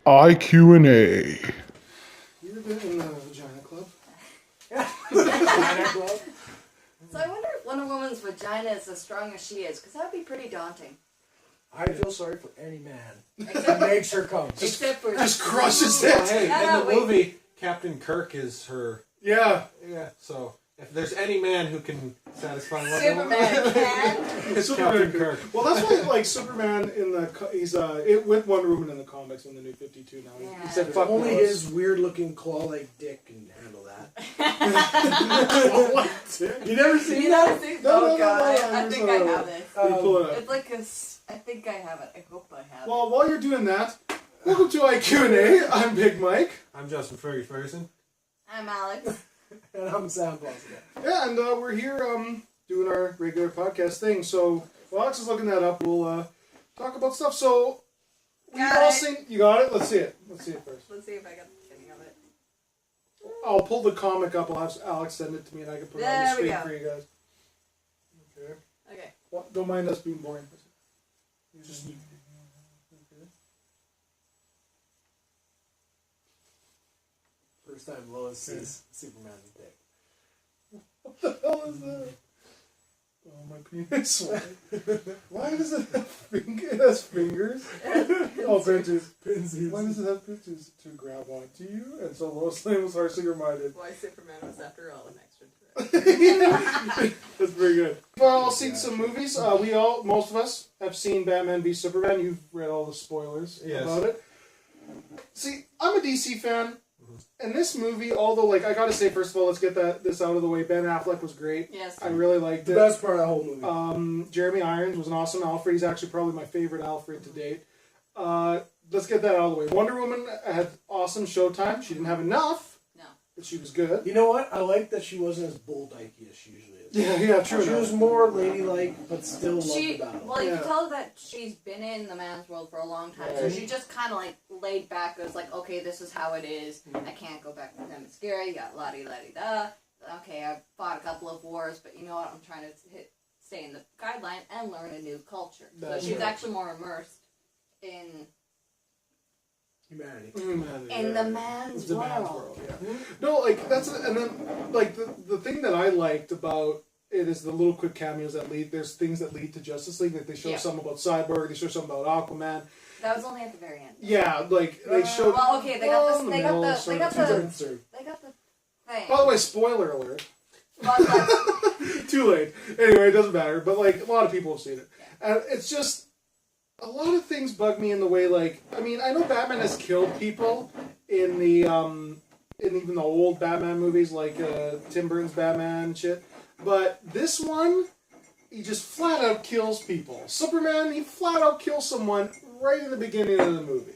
IQNA. You've been in the Vagina Club. Vagina Club? So I wonder if Wonder Woman's vagina is as strong as she is, because that would be pretty daunting. I feel sorry for any man that makes her come. Except for... Just crushes it. Well, hey, No, in the movie, Captain Kirk is her. Yeah. Yeah, so if there's any man who can satisfy Wonder Superman Woman, can. it's Superman Captain could. Kirk. Well, that's why, like, Superman in the... He's, with Wonder Woman in the comics in the New 52 now. Yeah. He said, fuck Only Lois. his weird-looking claw-like dick can handle that. What? You never seen You that? know, see? No, Oh no, god, no, I think I have it. You pull it up. It's like a... I think I have it. I hope I have it. Well, while you're doing that, welcome to IQNA. I'm Big Mike. I'm Justin Fergy Ferguson. I'm Alex. And I'm Sam Paul again. Yeah, and we're here doing our regular podcast thing. So while Alex is looking that up, we'll talk about stuff. So we've Got all it. seen... You got it? Let's see it. Let's see it first. Let's see if I got the beginning of it. I'll pull the comic up. I'll have Alex send it to me, and I can put it on the There we screen go. for you guys. Okay. Okay. Well, don't mind us being boring. Just... Okay. First time Lois sees Superman's dick. What the hell is that? Oh, my penis. Why does it have fingers? It has fingers? Oh, pinches. Pinsies. Why does it have pinches to grab onto you? And so Lois Lane was harshly reminded. Why Superman was after all an extra That's very good. We've all seen some movies. Most of us have seen Batman v Superman. You've read all the spoilers about it. See, I'm a DC fan. And this movie, although, like, I gotta say, first of all, let's get this out of the way. Ben Affleck was great. Yes. I really liked The it. best part of the whole movie. Jeremy Irons was an awesome Alfred. He's actually probably my favorite Alfred to date. Let's get that out of the way. Wonder Woman had awesome showtime. She didn't have enough. No. But she was good. You know what? I like that she wasn't as bold-ikey as she usually is. Yeah, true. She was more ladylike, but still loved the battle. Well, you can tell that she's been in the man's world for a long time, so she just kind of like laid back. It was like, okay, this is how it is. I can't go back to them. It's scary. You got la-di-la-di-da. Okay, I fought a couple of wars, but you know what? I'm trying to stay in the guideline and learn a new culture. So she's actually more immersed in Humanity. in the man's world. Yeah. No, like that's and then like the thing that I liked about it is the little quick cameos that lead. There's things that lead to Justice League. Like they show something about Cyborg. They show something about Aquaman. That was only at the very end. Yeah, like they showed. Well, okay, they got this. They got the Insert. thing. By the way, spoiler alert. But, like, Too late. Anyway, it doesn't matter. But like a lot of people have seen it, and it's just. A lot of things bug me in the way, like, I mean, I know Batman has killed people in the, in even the old Batman movies, like, Tim Burton's Batman and shit, but this one, he just flat out kills people. Superman, he flat out kills someone right in the beginning of the movie.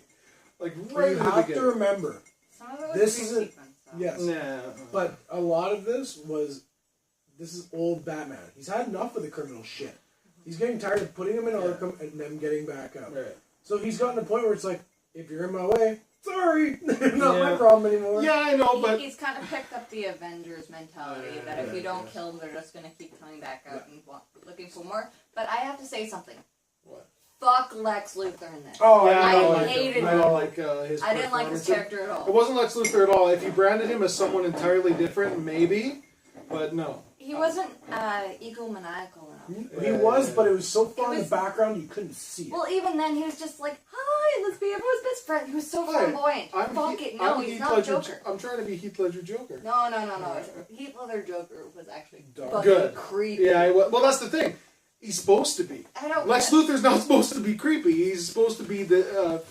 Like, right in the beginning. You have to remember, some of it was this isn't, sequence, so. yes, Nah. but a lot of this is old Batman. He's had enough of the criminal shit. He's getting tired of putting him in Arkham and them getting back up. Right. So he's gotten to the point where it's like, if you're in my way, sorry, not my problem anymore. Yeah, I know, but... He's kind of picked up the Avengers mentality, that if you don't kill them, they're just going to keep coming back out and looking for more. But I have to say something. What? Fuck Lex Luthor in this. Oh, Yeah, I hated him. I don't like his I didn't like his performance. character at all. It wasn't Lex Luthor at all. If you branded him as someone entirely different, maybe, but no. He wasn't egomaniacal enough. He was, but it was so far in It the was- background you couldn't see it. Well, even then, he was just like, hi, let's be everyone's best friend. He was so flamboyant. Fuck it, no, he's not Joker. I'm trying to be Heath Ledger Joker. No. Heath Ledger Joker was actually fucking Good. creepy. Yeah, well, that's the thing. He's supposed to be. I don't Lex Luthor's not supposed to be creepy. He's supposed to be the.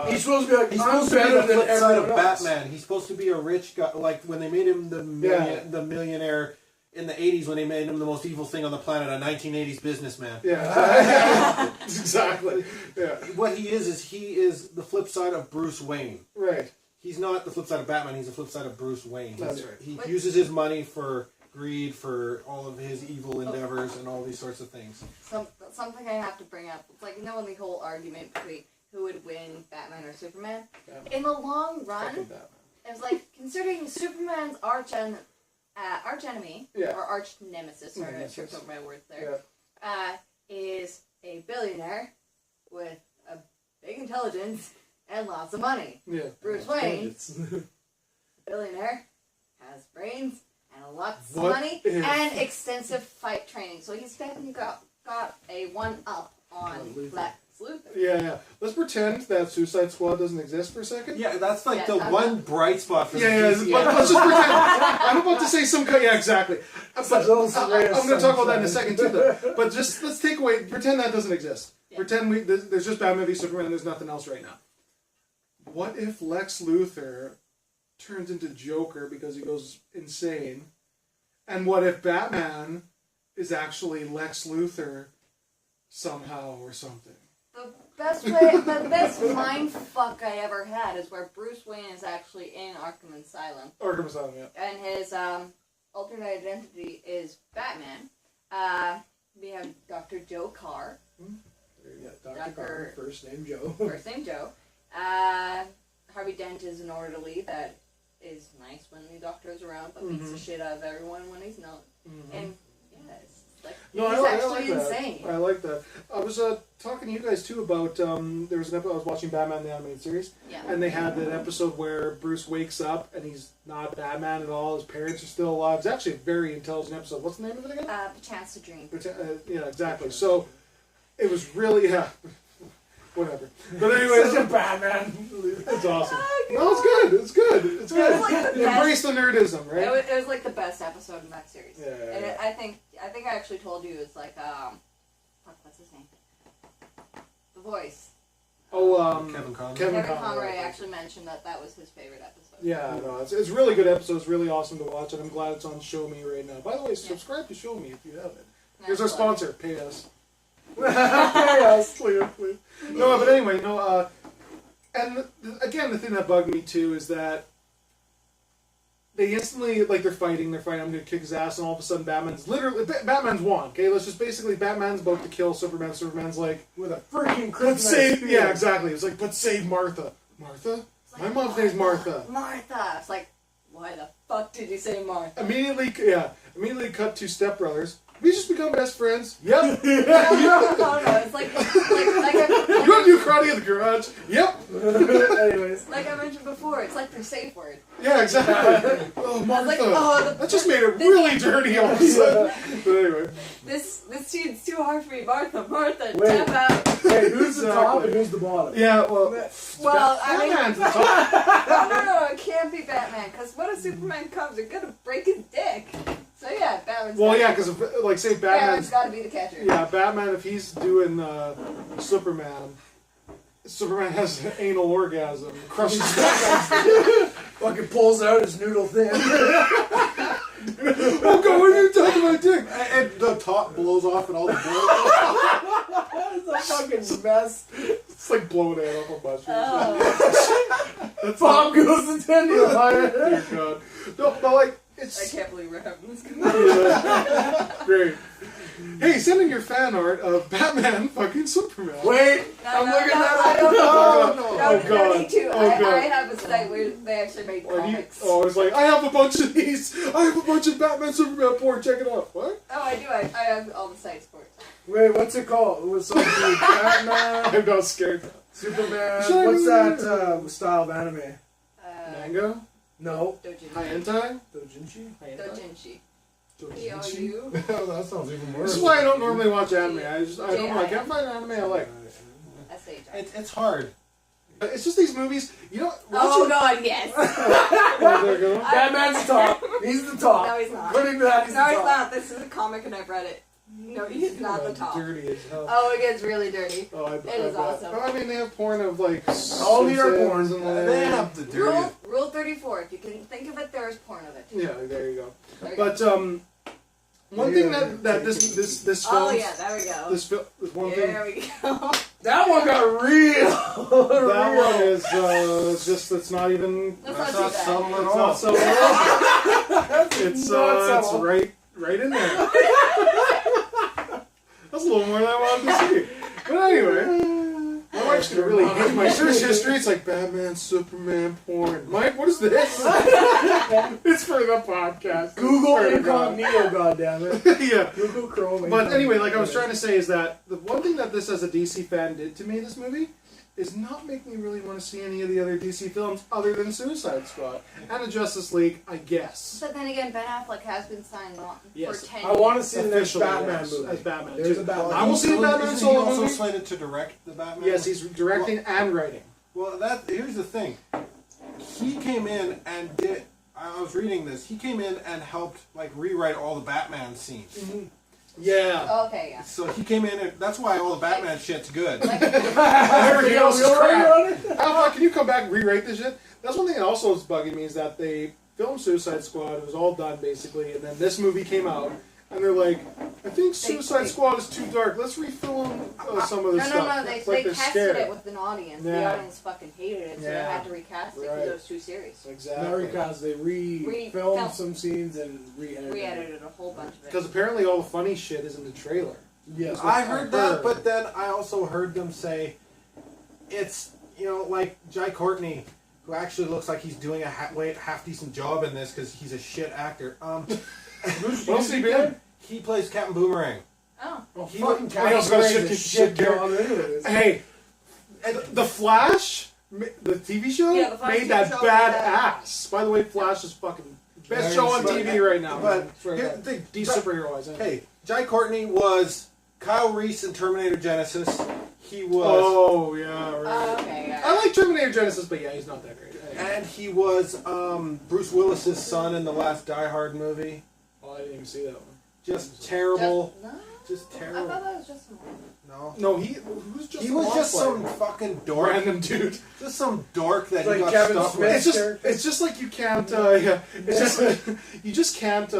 He's supposed to be like, He's I'm supposed to be better the than flip side of everyone else. Batman. He's supposed to be a rich guy. Like when they made him the millionaire in the 80s, when they made him the most evil thing on the planet, a 1980s businessman. Yeah, exactly. Yeah, What he is the flip side of Bruce Wayne. right. He's not the flip side of Batman. He's the flip side of Bruce Wayne. That's right. He uses his money for greed, for all of his evil endeavors, and all these sorts of things. Something I have to bring up. It's like, you know, in the whole argument between who would win, Batman or Superman? Batman. In the long run, Fucking Batman. it was like, considering Superman's arch enemy, Yeah. or arch nemesis, sorry, I tripped over my words there, is a billionaire with a big intelligence and lots of money. Yeah. Bruce Wayne, billionaire, has brains and lots of What money if- and extensive fight training. So he's definitely got a one-up on Lex Luthor. Yeah. Let's pretend that Suicide Squad doesn't exist for a second. Yeah, that's like Yeah, the one bright spot for Yeah, the DC. let's just pretend. I'm about to say some kind. Yeah, exactly. But I'm going to talk about that in a second too, though. But just let's take away. Pretend that doesn't exist. Yeah. Pretend there's just Batman v Superman. And there's nothing else right now. What if Lex Luthor turns into Joker because he goes insane? And what if Batman is actually Lex Luthor somehow or something? The best mind fuck I ever had is where Bruce Wayne is actually in Arkham Asylum. Arkham Asylum, yeah. And his alternate identity is Batman. We have Dr. Joe Carr, Yeah, Dr. Carter, first name Joe. first name Joe. Harvey Dent is an orderly that is nice when the doctor is around, but beats the shit out of everyone when he's not. And yeah, it's like he's actually insane. I like that. I was talking to you guys too about there was an episode I was watching Batman the animated series, Yeah. and they had that episode where Bruce wakes up and he's not Batman at all. His parents are still alive. It's actually a very intelligent episode. What's the name of it again? The Chance to Dream. Yeah, exactly. So it was really whatever. But anyway, Such a Batman. it's awesome. No, it's good. It's good. It's good. It was like the Embrace the nerdism, right? It was like the best episode in that series. Yeah. And I think I actually told you it's like fuck, what's his name? The voice. Oh, Kevin Conroy. Kevin Conroy actually mentioned that was his favorite episode. Yeah, no, it's a really good episode. It's really awesome to watch, and I'm glad it's on Show Me right now. By the way, subscribe to Show Me if you haven't. Here's our sponsor. Pay us. Please. No, but anyway, and again, the thing that bugged me too is that they instantly, like, they're fighting, I'm gonna kick his ass, and all of a sudden Batman's won, okay? Let's just basically, Batman's about to kill Superman, Superman's like, With a freaking but kryptonite save, spear. yeah, exactly, it's like, but save Martha. Martha? Like, My mom's name's Martha. Martha. It's like, why the fuck did you say Martha? Immediately cut to Step Brothers. We just become best friends. Yep. No, it's like You want to do karate in the garage? Yep. Anyways. like I mentioned before, it's like their safe word. Yeah, exactly. Oh, Martha. Like, oh, that just made it really dirty all of a sudden. But anyway. This scene's too hard for me, Martha, Wait. tap out. Hey, who's the top Exactly. and who's the bottom? Yeah, well, I mean, Batman's the top. no, it can't be Batman, because when a Superman comes, they're gonna break his dick. So yeah, Batman's Well, gotta yeah, be- because, like, say Batman's Batman's... gotta be the catcher. Yeah, Batman, if he's doing Superman has an anal orgasm. Crushes Batman's... Fucking pulls out his noodle thin. Oh, God, what are you talking about, dick? And the top blows off and all the blood. It's a fucking mess. It's like blowing it off a mushrooms. Oh, That's Bob goes to dandelion. Dear God. No, but like, I it's can't believe we're having this. great. Hey, send in your fan art of Batman fucking Superman. Wait, No, I'm no, looking no, at I it. don't Oh, know. no. No, Oh, God. no need to. Oh, God. I have a site where they actually made comics. It's like, I have a bunch of these. I have a bunch of Batman Superman porn. Check it out. What? Oh, I do. I have all the sites for it. Wait, what's it called? It was something Batman, I'm not scared. Superman. Should I What's read that style of anime? Manga? No. Dojinshi. Hentai? Dojinshi? Dojinshi. Dojinshi? P-O-U. That sounds even worse. This is why I don't normally watch anime. I don't know. I can't find an anime I like. S-H-I. It's hard. It's just these movies. You know. Oh, God, yes. Oh, there you go. Batman's the top. He's the top. No, he's not. Putting that, he's No, the he's top. not. This is a comic and I've read it. No, he's not the top. Dirty as hell. Oh, it gets really dirty. Oh, It is awesome. I mean, they have porn of like. All the are Simpsons porn. and, like- They have the dirty. Rule 34. If you can think of it, there is porn of it. Yeah, there you go. There you go. But one thing that this film. Oh, yeah, there we go. This one thing. There we go. That one got real. That one is just it's not even. That's That's not not too bad. subtle at It's all. not so well. It's not it's subtle. right in there. That's a little more than I wanted to see. But anyway, what wife's gonna really hate my search history. It's like Batman, Superman, porn. Mike, what is this? It's for the podcast. Google incognito, goddammit. Yeah. Google Chrome. But anyway, like I was trying to say is that the one thing that this as a DC fan did to me, this movie, is not make me really want to see any of the other DC films other than Suicide Squad and the Justice League, I guess. But then again, Ben Affleck has been signed on Yes. for 10 I want to see the next Officially, Batman yes, movie. as Batman. There's too. a Batman. I will see a Batman Isn't solo he also movie. slated to direct the Batman? Yes, he's directing and writing. Well, here's the thing. He came in and did. I was reading this. He came in and helped like rewrite all the Batman scenes. Yeah. Okay, yeah. So he came in, and that's why all the Batman shit's good. Everything else is crap. on it? Alpha, can you come back and rewrite this shit? That's one thing that also is bugging me is that they filmed Suicide Squad. It was all done basically, and then this movie came out, and they're like, "I think Suicide Squad is too dark. Let's refilm some of the stuff." No. They they're tested scared. it with an audience. The Yeah. audience fucking hated it, so they Yeah. had to recast it because Right. it was too serious. Not Exactly. recast. They Re-filmed. filmed some scenes and re-edited. Re-edited a whole bunch of it. Because apparently all the funny shit is in the trailer. Yes, I heard that, but then I also heard them say it's like Jai Courtney, who actually looks like he's doing a half decent job in this because he's a shit actor. What else he been? He plays Captain Boomerang. Oh. Oh, He fucking looked- I also got Captain shit- Boomerang's a shit job anyways. Hey, The Flash, the TV show, Yeah, the Flash made TV that show badass. By the way, Flash is fucking best show on TV right now. But man. Swear to here- God. the- DC superhero wise. Hey, Jai Courtney was Kyle Reese in Terminator Genesis. He was, Oh yeah, right. Okay, yeah. I like Terminator Genesis, but yeah, he's not that great. Anyway. and he was Bruce Willis's son in the last Die Hard movie. Oh, I didn't even see that one. Just terrible. No. Just I terrible. thought that was just one. No. No, who's just He a was just cosplayer? some fucking dork. random dude. Just some dork that Like he got Kevin stuck Smith. with. It's just like you can't. Yeah, it's just you just can't.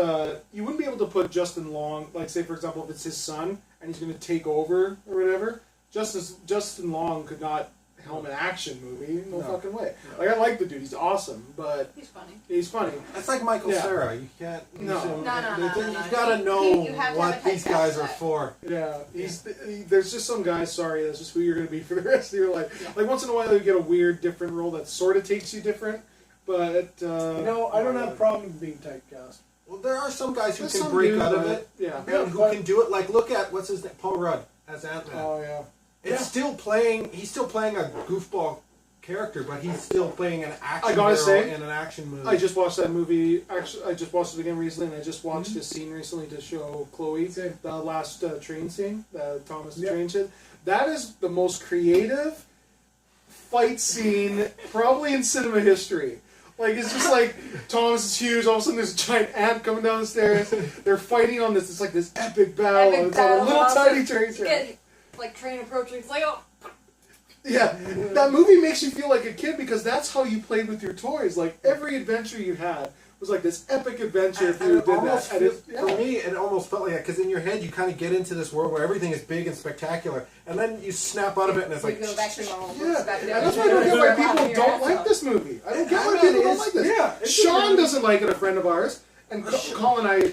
You wouldn't be able to put Justin Long, like say for example, if it's his son and he's going to take over or whatever. Justin Long could not helm an action movie. No fucking way. Like I like the dude. He's awesome, but He's funny. he's funny. It's like Michael Yeah. Cera. You can't. No. You No. gotta You know have to have what a these typecast guys are set. for. Yeah, there's just some guys. Sorry, that's just who you're going to be for the rest of your life. Like once in a while, you get a weird, different role that sort of takes you different, but No, I don't have a problem with being typecast. Well, there are some guys who There's can some break dude out of that- it. Yeah. Yeah, who can do it. Like, look at what's his name, Paul Rudd as Ant-Man. Oh yeah. It's still playing. He's still playing a goofball character, but he's still playing an action I gotta hero say, in an action movie. I just watched that movie. Actually, I just watched it again recently, and I just watched a scene recently to show Chloe Same. the last train scene, the Thomas the Yep. train shit. That is the most creative fight scene probably in cinema history. Like it's just like Thomas is huge. All of a sudden, there's a giant ant coming down the stairs. They're fighting on this. It's like this epic battle. Epic and it's on a battle, little also tiny train track. Get, like train approaching. It's like, oh. Yeah, that movie makes you feel like a kid because that's how you played with your toys. Like every adventure you had was like this epic adventure. If And you it did almost that, and feels- for me, it almost felt like that because in your head you kind of get into this world where everything is big and spectacular, and then you snap out of it and it's You like, go back to normal yeah, perspective. and that's why I don't get why people Your don't ass like off. this movie. I don't get why I mean, people don't it's- like this. yeah, it's Sean a- doesn't like it. A friend of ours, and Colin and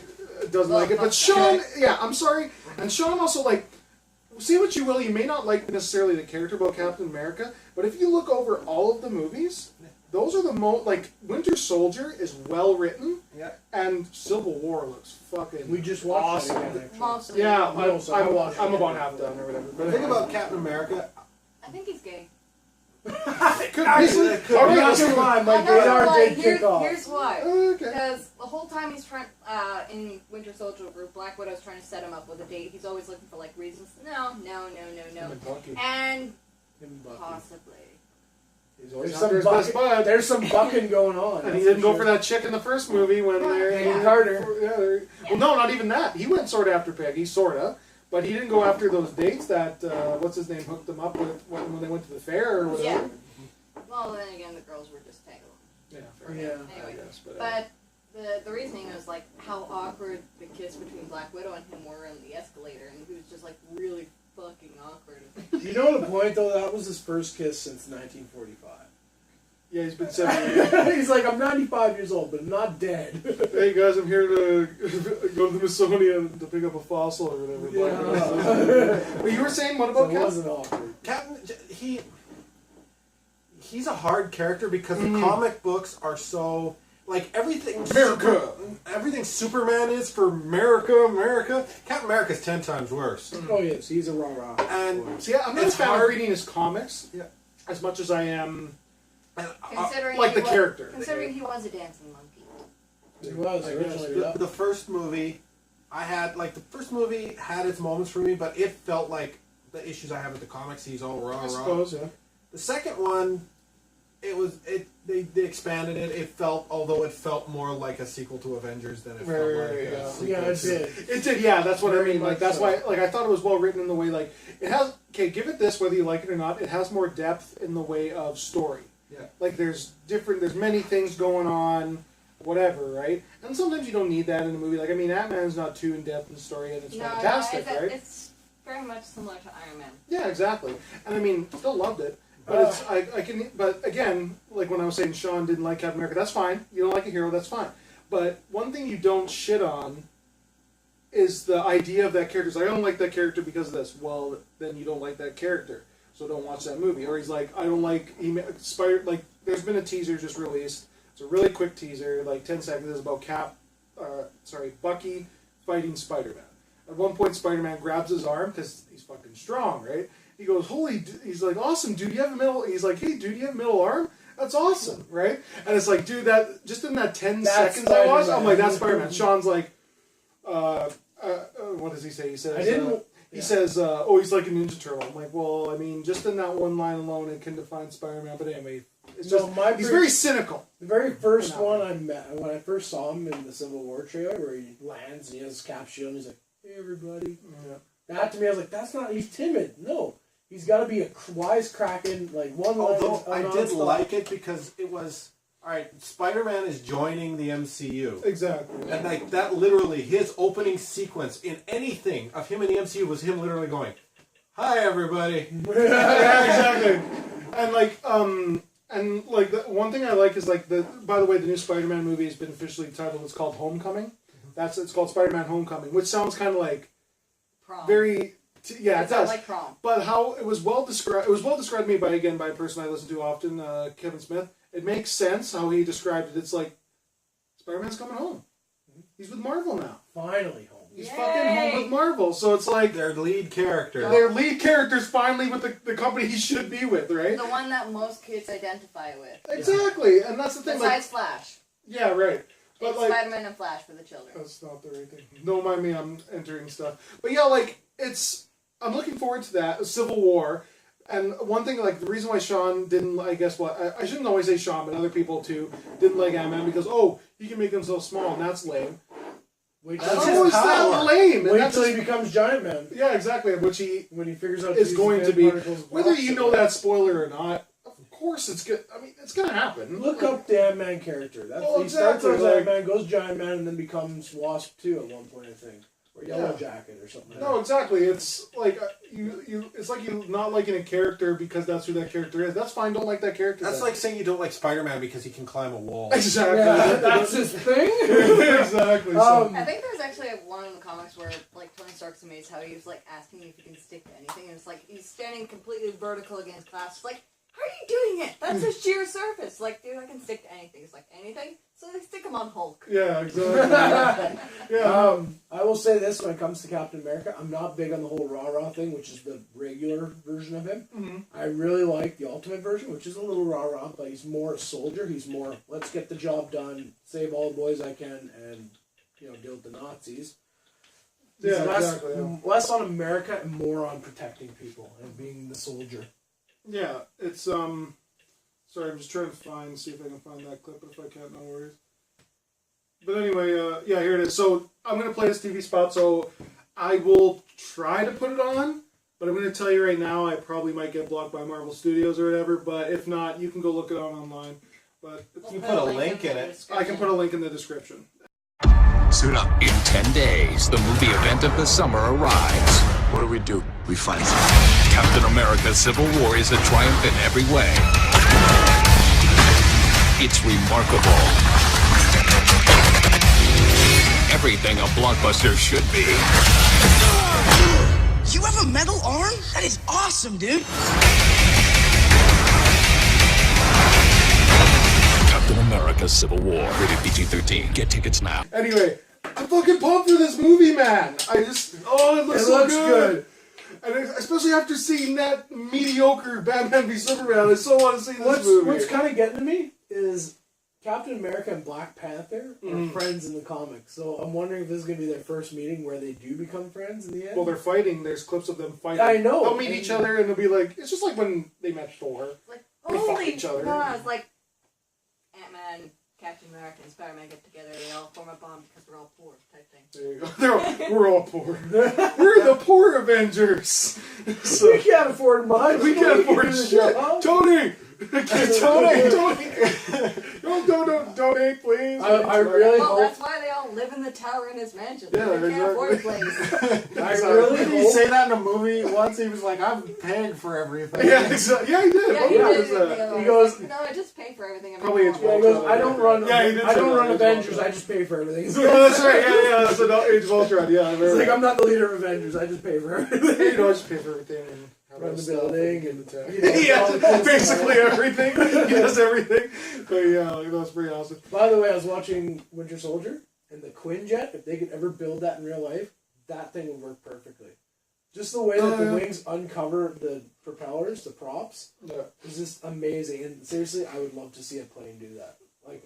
I doesn't like it. But Sean, yeah, I'm sorry, and Sean also like. Say what you will, you may not like necessarily the character about Captain America, but if you look over all of the movies, those are the most like Winter Soldier is well written, yeah. and Civil War looks fucking. We just watched awesome. that again, actually. Mostly. Yeah, No, so I watched I'm it. about half done or whatever. The thing about Captain America, I think he's gay. Could Actually, be. it could All be. right, Not your mind, my I know radar why. did kick off. Here's why. Okay. Because the whole time he's trying, in Winter Soldier group, Black Widow's trying to set him up with a date. He's always looking for like reasons. No. And Him Bucky. possibly. He's always There's after some, his best bud. there's some bucking going on. And he that's didn't go sure. for that chick in the first movie when they're Peggy Carter. Yeah, well, no, not even that. He went sort of after Peggy, sorta, but he didn't go after those dates that what's his name hooked them up with when they went to the fair or whatever. Yeah. Well, then again, the girls were just tagged along. Yeah, fair Yeah. enough, I Anyway, guess, But the reasoning was like how awkward the kiss between Black Widow and him were in the escalator, and he was just like really fucking awkward. You know the point though? That was his first kiss since 1945. yeah, he's been 70. He's like, I'm 95 years old, but I'm not dead. Hey guys, I'm here to go to the Smithsonian to pick up a fossil or whatever. Yeah. But you were saying what So about it Cap? wasn't awkward. he's a hard character because the comic books are so like everything. Everything Superman is for America. Captain America's 10 times worse. Oh yes, he's a rah-rah. And See, I'm not a fan of reading his comics as much as I am Considering like the character. Considering he was a dancing monkey. He was originally. the first movie, the first movie had its moments for me, but it felt like the issues I have with the comics. He's all raw. I suppose, yeah. The second one, they expanded it. It felt more like a sequel to Avengers than it felt like a sequel it to... did. It did, yeah. That's what I Very mean. Like much that's so. why, like I thought it was well written in the way, like it has. Okay, give it this, whether you like it or not. It has more depth in the way of story. Yeah. Like there's many things going on, whatever, right? And sometimes you don't need that in a movie. Like I mean, Ant-Man's not too in depth in story, and it's fantastic, right? It's very much similar to Iron Man. Yeah, exactly. And I mean, still loved it. But but again, like when I was saying Sean didn't like Captain America, that's fine. You don't like a hero, that's fine. But one thing you don't shit on is the idea of that character. It's like, I don't like that character because of this. Well, then you don't like that character, so don't watch that movie. Or he's like, I don't like Spider. Like, there's been a teaser just released. It's a really quick teaser, like 10 seconds. It's about Bucky fighting Spider-Man. At one point, Spider-Man grabs his arm because he's fucking strong, right? He goes, he's like, awesome, dude, you have a middle, he's like, hey, dude, you have a middle arm? That's awesome, right? And it's like, dude, that, just in that 10 seconds I watched, I'm like, that's Spider-Man. Sean's like, what does he say? He says, he's like a Ninja Turtle. I'm like, well, I mean, just in that one line alone, it can define Spider-Man, but anyway, it's just, he's very cynical. The very first one I met, when I first saw him in the Civil War trailer, where he lands and he has his cap shield and he's like, hey, everybody. Yeah. That to me, I was like, that's not, he's timid. No. He's got to be a wisecracking, like one line. Although I did like it because it was, alright, Spider-Man is joining the MCU. Exactly. And like that literally, his opening sequence in anything of him in the MCU was him literally going, hi everybody. Yeah, exactly. And the one thing I like is like by the way, the new Spider-Man movie has been officially titled, it's called Homecoming. It's called Spider-Man Homecoming, which sounds kind of like Prom. very... Yeah, it does. Like prom. But how it was well described to me by a person I listen to often, Kevin Smith. It makes sense how he described it. It's like Spider-Man's coming home. He's with Marvel now. Finally home. He's fucking home with Marvel. So it's like their lead character. Their lead character's finally with the company he should be with, right? The one that most kids identify with. Exactly, and that's the thing. Besides Flash. Yeah, right. But it's Spider-Man and Flash for the children. That's not the right thing. Don't mind me, I'm entering stuff. But yeah, I'm looking forward to that, Civil War. And one thing, the reason why Sean didn't, I shouldn't always say Sean, but other people too, didn't like Ant-Man because, he can make himself small, and that's lame. How is that lame? Wait till he becomes Giant Man. Yeah, exactly, which when he figures out is going to be, whether you know that spoiler or not, of course it's good. I mean, it's going to happen. Look up the Ant-Man character. He starts as Ant-Man, goes Giant Man, and then becomes Wasp 2 at one point, I think. Or Yellow Jacket or something. No, exactly. It's like it's like you not liking a character because that's who that character is. That's fine. Don't like that character. That's like saying you don't like Spider-Man because he can climb a wall. Exactly. Yeah, that's his thing. Exactly. I think there's actually one in the comics where Tony Stark's amazed how he was asking if he can stick to anything, and it's like he's standing completely vertical against glass. It's like, how are you doing it? That's a sheer surface. Dude, I can stick to anything. It's like anything. So they stick him on Hulk. Yeah, exactly. Yeah. I will say this when it comes to Captain America, I'm not big on the whole rah-rah thing, which is the regular version of him. Mm-hmm. I really like the ultimate version, which is a little rah-rah, but he's more a soldier. He's more, let's get the job done, save all the boys I can, and deal with the Nazis. Yeah, less on America and more on protecting people and being the soldier. Yeah, it's sorry, I'm just trying to see if I can find that clip, but if I can't, no worries. But anyway, here it is. So I'm going to play this TV spot, so I will try to put it on, but I'm going to tell you right now, I probably might get blocked by Marvel Studios or whatever, but if not, you can go look it up online. But you put a link in it. I can put a link in the description. Suit up. In 10 days, the movie event of the summer arrives. What do? We fight. Captain America Civil War is a triumph in every way. It's remarkable. Everything a blockbuster should be. You have a metal arm? That is awesome, dude. Captain America Civil War. Rated PG-13. Get tickets now. Anyway, I'm fucking pumped for this movie, man. It looks so good. And especially after seeing that mediocre Batman v Superman, I so want to see this movie. What's kind of getting to me is Captain America and Black Panther are friends in the comics. So I'm wondering if this is going to be their first meeting where they do become friends in the end. Well, they're fighting. There's clips of them fighting. I know. They'll meet each other and they'll be like, it's just like when they met Thor. Like, They fuck holy each other. no, it's like Ant-Man, Captain America, and Spider-Man get together. They all form a bond because we're all poor type thing. There you go. We're all poor. We're the poor Avengers. So, we can't afford mine. we can't afford shit. Tony! Don't donate, please. I really Well, hope. that's why they all live in the tower in his mansion. Yeah, they can't afford a exactly. place. I really Did he hope. say that in a movie once? He was like, I'm paying for everything. Yeah, exactly. Yeah, he did. Yeah, he What did. was that? He goes- No, I just pay for everything. Probably it's Yeah, he goes, I don't run. Yeah, he did I say don't that. run It's Avengers. Ultron. I just pay for everything. Oh, that's right. Yeah. That's an Age of Ultron. Yeah, I remember. It's like I'm not the leader of Avengers. I just pay for everything. You know, I just pay for everything and Run the building and yeah, basically everything. He does everything. But yeah, that's pretty awesome. By the way, I was watching Winter Soldier and the Quinjet. If they could ever build that in real life, that thing would work perfectly. Just the way that the wings uncover the propellers, the props, is just amazing. And seriously, I would love to see a plane do that. Like,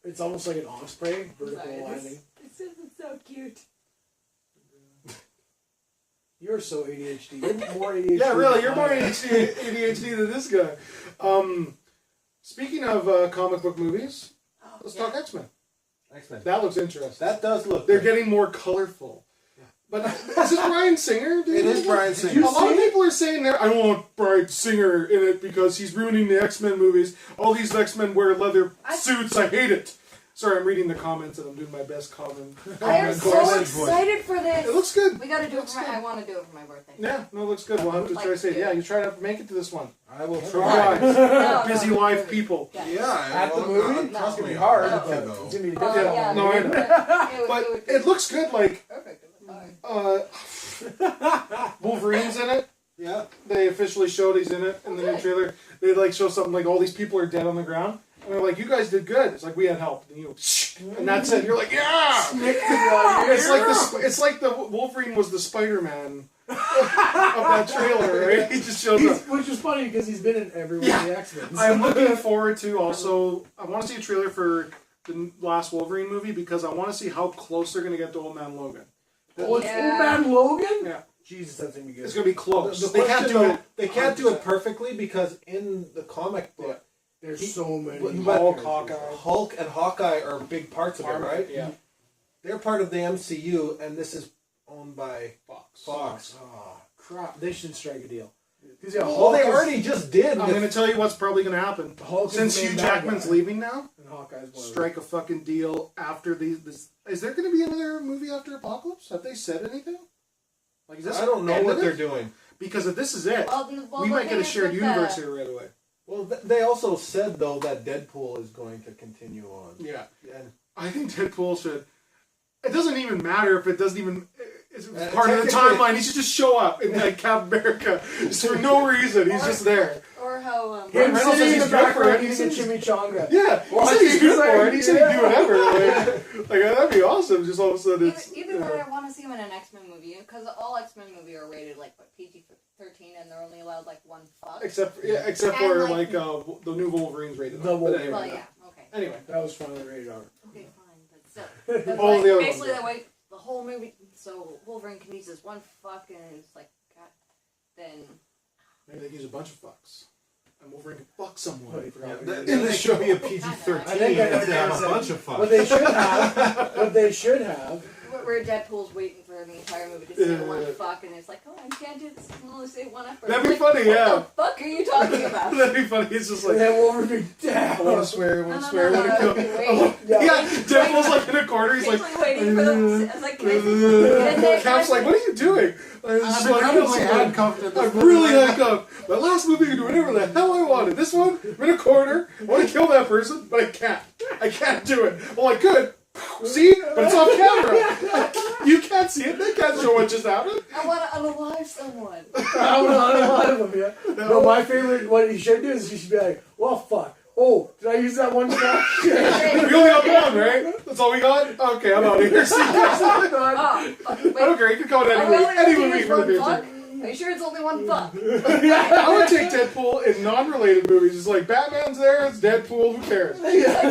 it's almost like an osprey vertical landing. It's so cute. You're so ADHD. You're more ADHD. Yeah, really, you're than more I am. ADHD than this guy. Speaking of comic book movies, let's talk X-Men. X-Men. That looks interesting. That does look They're good. getting more colorful. But is this Bryan Singer? It is Bryan Singer. A lot of people are saying that I don't want Bryan Singer in it because he's ruining the X-Men movies. All these X-Men wear leather suits. I hate it. Sorry, I'm reading the comments and I'm doing my best comment. I am so comment. excited for this. It looks good. We gotta do it for my. I want to do it for my birthday. Yeah, no, it looks good. We'll have to try to say, yeah, you try to make it to this one. I will Try. try. No, Busy no, life really. people. Yeah. At the movie? No. It's gonna be hard. No. But it's gonna be Oh, difficult. yeah, No, I know. It But it looks good, like, perfect. It was fine. Wolverine's in it. Yeah. They officially showed he's in it in the new trailer. They like show something like all these people are dead on the ground. And they're like, you guys did good. It's like, we had help. And and that's it. You're like, yeah! It's like the Wolverine was the Spider-Man of that trailer, right? He just shows up. Which is funny because he's been in every one of the X-Men. I'm looking forward to also, I want to see a trailer for the last Wolverine movie because I want to see how close they're going to get to Old Man Logan. Oh, it's Yeah. Old Man Logan? Yeah. Jesus, that's going to be good. It's going to be close. The They can't do it. They can't do it 100%. perfectly because in the comic book, There's so many. but Hulk, Hawkeye. Hulk and Hawkeye are big parts of it, right? Yeah. They're part of the MCU, and this is owned by Fox. Oh, crap. They should strike a deal. Because Well, they already just did. I'm going to tell you what's probably going to happen. Hulk is Since the main Hugh bad Jackman's guy. leaving now, And Hawkeye's one of strike a fucking deal after these. Is there going to be another movie after Apocalypse? Have they said anything? Like, is this I don't know end what of they're it? doing. Because if this is it, Well, we the might get thing a is shared with universe the- here right away. Well, they also said though that Deadpool is going to continue on. Yeah. And I think Deadpool should. It doesn't even matter if it doesn't even. It's part of the technically- timeline. He should just show up in like Captain America just for no reason. He's just there. Or how Him Reynolds says sitting in he's the good for background it. He eating a says- chimichanga. Yeah, he Well, said he's good for it. He said he'd do yeah. whatever. Like that'd be awesome. Just all of a sudden, it's Either way, I want to see him in an X-Men movie because all X-Men movies are rated like what PG-13, and they're only allowed like one fuck. except for And, like like- the new Wolverine's rated. The R. But Wolverine. anyway, Well, yeah, okay. Anyway, That was finally rated R. Okay, fine, but still. But All like, the other basically, ones, that way, the whole movie, so Wolverine can use this one fuck, and it's like, God, then... maybe they can use a bunch of fucks. And Wolverine can fuck someone. Wait, yeah, In this should be a PG-13. I think I know if they have what a you're bunch saying. of fun. What they should have, Where Deadpool's waiting for the entire movie to say one fuck, and it's like, oh, I can't do this, I can only say one F word. That'd be It's like, funny, yeah. What the fuck are you talking about? That'd be funny. It's just like. and then Wolverine I down. want to swear, I want to No, swear, I no, want to no, kill. okay, Oh, wait. yeah, Deadpool's like in a corner, he's like. waiting for them. I was like, can I say Cap's like, what are you doing? I'm incredibly handcuffed at this I'm point. really handcuffed. My last movie, I could do whatever the hell I wanted. This one, I'm in a corner. I want to kill that person, but I can't. I can't do it. Well, I could, See? But it's off camera. You can't see it. They can't show what just happened. I want to unalive someone. I want to unalive him, yeah. No, my favorite, what you should do is you should be like, well, fuck. Oh, did I use that one shot? We only got one, right? That's all we got? Okay, I'm out of here. See you guys. Oh, wait. I don't care. You can call it any movie for the future. Are you sure it's only one fuck? I would take Deadpool in non-related movies. It's like Batman's there, it's Deadpool. Who cares?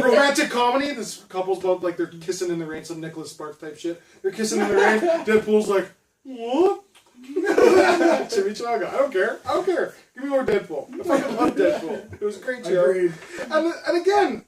Romantic comedy. This couple's both like they're kissing in the rain, some Nicholas Sparks type shit. They're kissing in the rain. Deadpool's like, what? Chimichanga. I don't care. Give me more Deadpool. I fucking love Deadpool. It was a great show. Agreed. And again,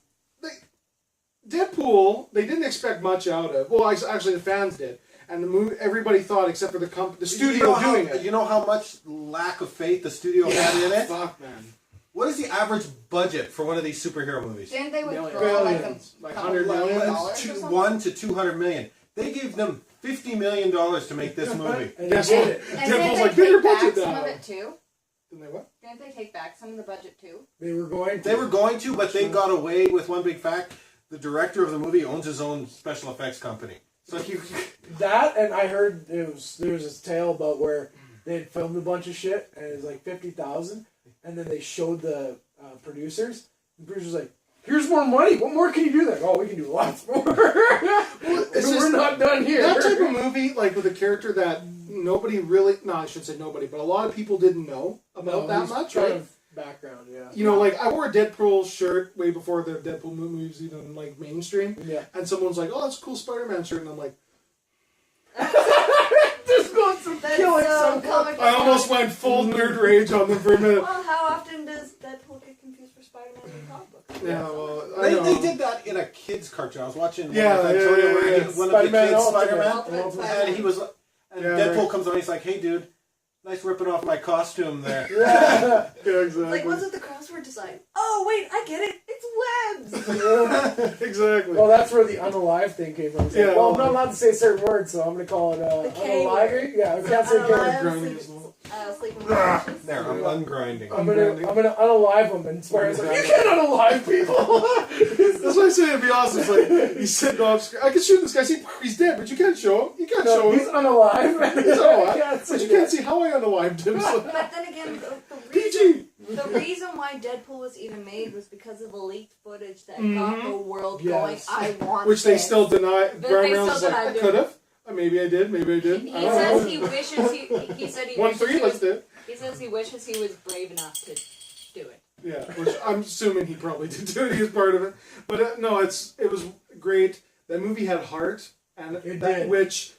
Deadpool, they didn't expect much out of. Well, actually, the fans did. And the movie, everybody thought, except for the studio doing it. You know how much lack of faith the studio had in it? Fuck, man. What is the average budget for one of these superhero movies? Didn't they withdraw Billions. like $100 $100 million? or something? 1 to 200 million. They gave them $50 million to make this movie. And Guess they what? did it. And Deadpool's didn't like, they bigger take back budget some now. of it too? Didn't they what? Didn't they take back some of the budget too? They were going to. They were going to, but they got away with one big fact. The director of the movie owns his own special effects company. So That, and I heard there was this tale about where they had filmed a bunch of shit, and it was like 50,000, and then they showed the producers. The producers like, "Here's more money. What more can you do?" There, oh, we can do lots more. We're not done here. That type of movie, like with a character that nobody really, no, I shouldn't say nobody, but a lot of people didn't know about that much, kind right? of background, yeah. You know, like I wore a Deadpool shirt way before the Deadpool movies even like mainstream. Yeah. And someone's like, "Oh, that's a cool Spider-Man shirt," and I'm like, Just going some killing some comic. I almost went full nerd rage on them for a minute. Well, how often does Deadpool get confused for Spider-Man in comic books? Yeah, well, I know. they did that in a kid's cartoon. I was watching Yeah, one with Antonio where yeah. one of the kids, Ultimate. Spider-Man, Ultimate Spider-Man. and he was, and Yeah, Deadpool right. comes on. He's like, "Hey, dude, nice ripping off my costume there." Yeah, exactly. Like, was it the crossword design? Oh, wait, I get it. It's webs. Exactly. Well, that's where the unalive thing came from. It's like, Yeah, well, I'm unalive. not allowed to say certain words, so I'm going to call it The K unalive. word. Yeah, I can't say Unalive. K. Grinding as well. Sleeping with fishes. There, I'm ungrinding. I'm gonna unalive him and swear. It's like, you can't unalive people. That's why I say it'd be awesome. It's like he's sitting off screen. I can shoot this guy. See, he's dead, but you can't show him. You can't show No, he's him. unalive. He's unalive. Can't But say you can't that. see how I unalived him. So. But then again, the PG. reason why Deadpool was even made was because of the leaked footage that got the world going. Yes. I want Which they this. still deny. But Brian they Reynolds is still like, I denied could it. have. Maybe I did. Maybe I did. He I don't says know. he wishes he said he One wishes for you. he Let's was, do it. he says he wishes he was brave enough to do it. Yeah, which I'm assuming he probably did do it. He was part of it. But no, it was great. That movie had heart, and It that, did. which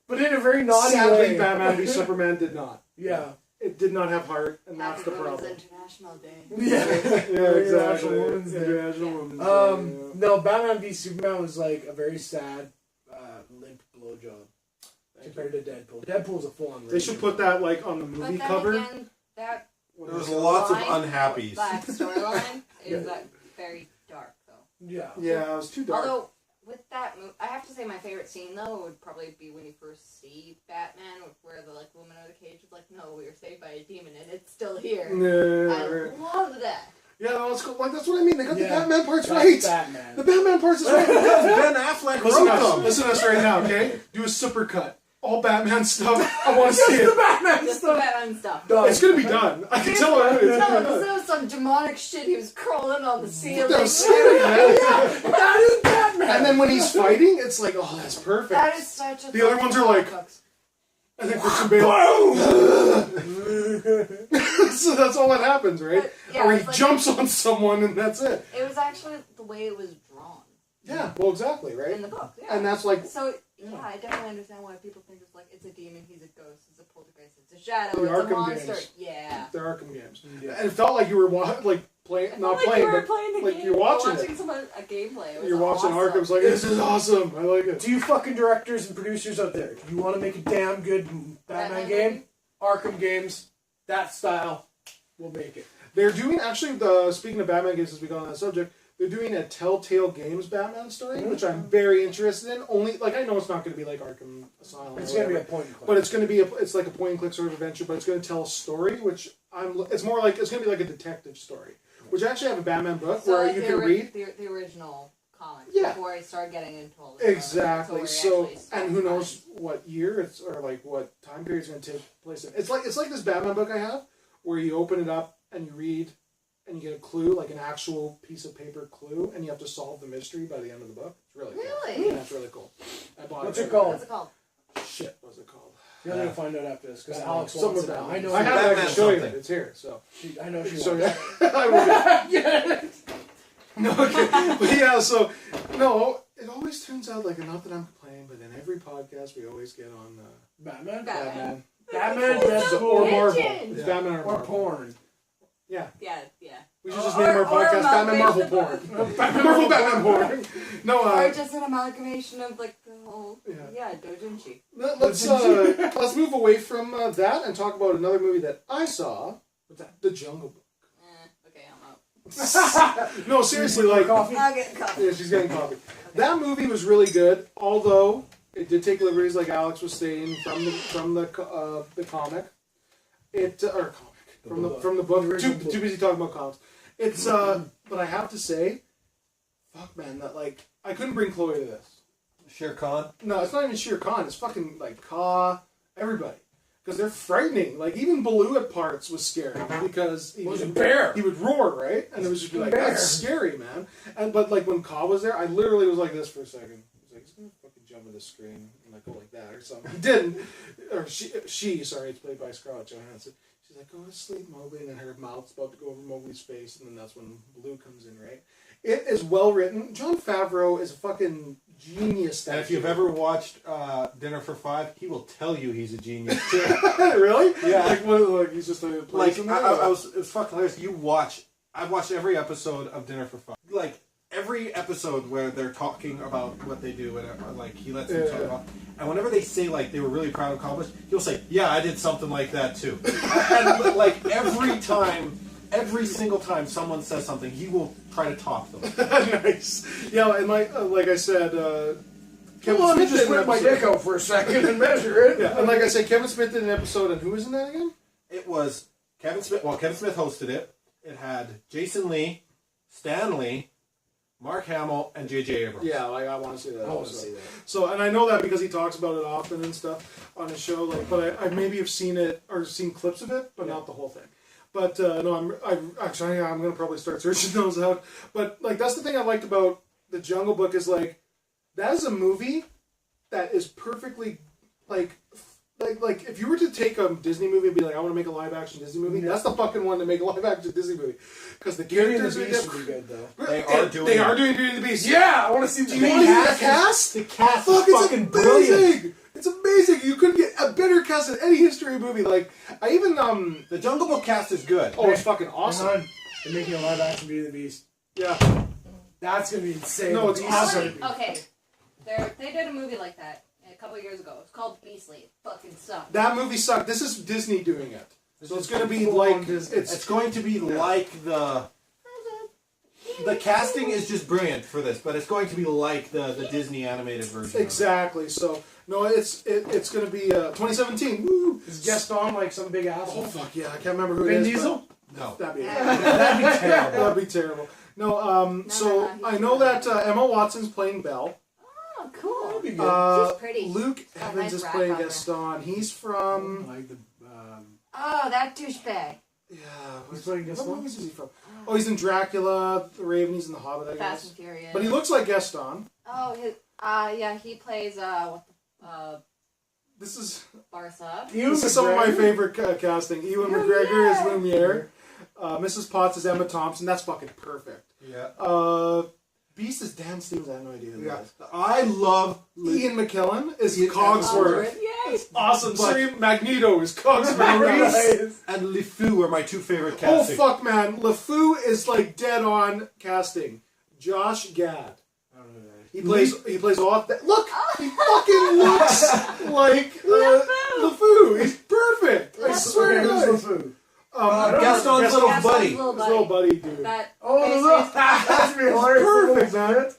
But in a very naughty sadly way. Batman v Superman did not. Yeah. It did not have heart, and that's the Happy Women's problem. International Day. Yeah. Yeah, exactly. International Women's Day. International Women's Day, yeah. No, Batman v Superman was like a very sad, limp blowjob compared to Deadpool. Deadpool's a full-on. They should put that like on the But movie then cover. again, that There was lots of line, unhappies. that storyline is very dark though. Yeah. Yeah, it was too dark. Although with that move, I have to say my favorite scene though would probably be when you first see Batman, where the like woman in the cage is like, "No, we were saved by a demon, and it's still here." Yeah, I right. love that. Yeah, no, it's cool. Like that's what I mean. They got the Yeah. Batman parts That's right. Batman. The Batman parts is right. Ben Affleck Listen to wrote us. them. Listen to us right now, okay? Do a supercut. All Batman stuff. I want to see Just the it. Batman Just the stuff. Batman stuff. Done. It's gonna be done. I can tell it. It's gonna be No, done. this was some demonic shit. He was crawling on the ceiling. That was scary, man. That is Batman. And then when he's fighting, it's like, oh, that's perfect. That is such a. The other ones are like- I think Christian Bale. So that's all that happens, right? But, yeah, or he it's like- jumps on someone and that's it. It was actually the way it was drawn Yeah, well, exactly, right? in the book. Yeah. And that's like So yeah, I definitely understand why people think it's like it's a demon, he's a ghost, it's a poltergeist, it's a shadow, The it's Arkham a monster. games. Yeah. the Arkham games. Yeah. And it felt like you were playing, It not felt like playing, you were but playing the like game, you're watching watching it. a gameplay. It was You're watching awesome. Arkham's like, this is awesome. I like it. To you fucking directors and producers out there, if you want to make a damn good Batman Batman game, movie? Arkham games, that style, will make it. They're doing, actually, speaking of Batman games, as we got on that subject, they're doing a Telltale Games Batman story, which I'm very interested in. Only, like, I know it's not going to be like Arkham Asylum. It's or going to be a whatever, point and click. but it's going to be, it's like a point and click sort of adventure, but it's going to tell a story, which it's more like, it's going to be like a detective story. Which I actually have a Batman book So where like you the can read. the original comics Yeah. before he started getting into all this. Exactly. So, actually and who started knows what year it's or like what time period it's going to take place in. It's like this Batman book I have where you open it up and you read and you get a clue, like an actual piece of paper clue, and you have to solve the mystery by the end of the book. It's really cool. Really? Yeah, it's really cool. I bought What's it. it called? What's it called? Shit, what's it called? You're gonna find out after this because Alex Some wants of it them. now. I know. I have it. I Batman can show you. something. It's here. So. I know she So wants yeah, it. I will. No, okay. But yeah, so no, it always turns out like not that I'm complaining, but in every podcast we always get on Batman. Batman. Batman. Cool. Deadpool, or Marvel. Pigeon. It's Batman or or Marvel. porn. Yeah, Yeah. we should just Or- name our or podcast Batman Marvel amalgamation Porn. Batman Marvel Batman Porn. No, Or just an amalgamation of like the whole. Yeah. Yeah, doujinshi. let's move away from that and talk about another movie that I saw. What's that? The Jungle Book. Okay, I'm out. No, seriously, like Coffee. I'll get coffee. yeah, she's getting coffee. That movie was really good, although it did take liberties, like Alex was saying, from the comic. It or comic from the book. Too busy talking about comics. It's but I have to say, fuck man, that like I couldn't bring Chloe to this. Shere Khan. No, it's not even Shere Khan. It's fucking like Ka, everybody. Because they're frightening. Like, even Baloo at parts was scary. Because he was a bear. He would roar, right? And it was just be like, Bear. that's scary, man. But, like, when Ka was there, I literally was like this for a second. I was like, he's going to fucking jump on the screen and, like, go like that or something. He didn't. Or she, sorry, it's played by Scarlett Johansson. She's like, go to sleep, Mowgli. And then her mouth's about to go over Mowgli's face. And then that's when Baloo comes in, right? It is well written. Jon Favreau is a fucking genius. And if you've ever watched Dinner for Five, he will tell you he's a genius too. Really? Yeah. Like what? Like he's just a Like I was, it was fucking hilarious. I've watched every episode of Dinner for Five. Like every episode where they're talking about what they do, and like he lets them talk about. And whenever they say like they were really proud of accomplished, he'll say, "Yeah, I did something like that too." And like every single time someone says something, he will try to talk them. Nice. Yeah, and like I said, Kevin Well, let me Smith just did an whip my episode. dick out for a second and measure it. Yeah, and like I said, Kevin Smith did an episode, and who was in that again? It was Kevin Smith. Well, Kevin Smith hosted it. It had Jason Lee, Stan Lee, Mark Hamill, and J.J. Abrams. Yeah, like I want to see that. I want to episode. see that. So, and I know that because he talks about it often and stuff on his show. Like, but I maybe have seen it or seen clips of it, but not the whole thing. But no, I'm gonna probably start searching those out. But like that's the thing I liked about the Jungle Book is like that is a movie that is perfectly like if you were to take a Disney movie and be like I want to make a live action Disney movie, that's the fucking one to make a live action Disney movie because the Beauty and characters the are Beast would be good though. They are doing Beauty and the Beast. Yeah, I want to see. Do you want to see the cast? The cast Fuck, is it's fucking amazing. brilliant. It's amazing. You couldn't get a better cast in any history of movie. Like I even The Jungle Book cast is good. oh, it's fucking Hang awesome. on. They're making a live action Beauty and the Beast. Yeah. That's gonna be insane. No, it's Beast awesome. is gonna be- Okay, they did a movie like that a couple of years ago. It's called Beastly. It fucking sucked. That movie sucked. This is Disney doing it. So it's going to be full like on Disney. It's going to be like the casting is just brilliant for this, but it's going to be like the Disney animated version. exactly. So no, it's going to be 2017. Woo! Is Gaston like some big Oh asshole? fuck yeah! I can't remember who Vin it is. Diesel? No, That'd be that'd be terrible. that'd be terrible. No, so he's I know that Emma Watson's playing Belle. Oh, cool. That'd be good. She's pretty. Luke Got a Evans nice is rap playing on her. Gaston. He's from Like the Oh, that douchebag. yeah. He's playing Gaston? What movies is he from? Oh, he's in Dracula, The Raven. He's in The Hobbit, I Fast guess. and Furious. But he looks like Gaston. Oh, yeah, he plays This is Barca. this is some of my favorite casting. Ewan McGregor is Lumiere. Mrs. Potts is Emma Thompson. That's fucking perfect. Yeah. Beast is Dan Stevens. I have no idea who Yeah. that is. I love Ian McKellen is Ian Cogsworth. Yay! Awesome. But- Sorry, Magneto is Cogsworth. and LeFou are my two favorite Oh casting. fuck, man! LeFou is like dead on casting. Josh Gad. I don't know who that is. He plays off that. Look, he fucking looks like LeFou. He's perfect. I swear to Okay, God. who's LeFou? Gaston's little buddy. Little His little buddy dude. That Oh, look! That's gonna be hilarious. Perfect, man.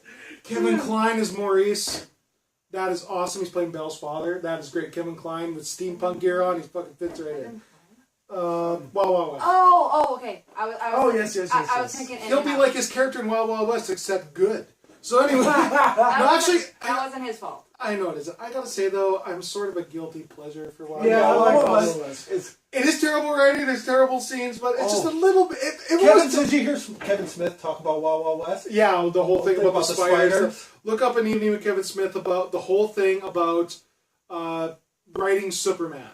Kevin Kline is Maurice. That is awesome. He's playing Belle's father. That is great. Kevin Kline with steampunk gear on. He fucking fits right in. Wild Wild West. Oh, okay. I was Oh, yes. I was thinking. He'll be like his character in Wild Wild West, except good. So anyway, no, actually, that wasn't his fault. I know it isn't. I gotta say though, I'm sort of a guilty pleasure for Wild Yeah, I Wild like West. Wild West. It is terrible writing. There's terrible scenes, but it's just a little bit. It Kevin, was. did you hear Kevin Smith talk about Wild Wild West? Yeah, the whole thing about the spiders. spiders. Look up an evening with Kevin Smith about the whole thing about writing Superman,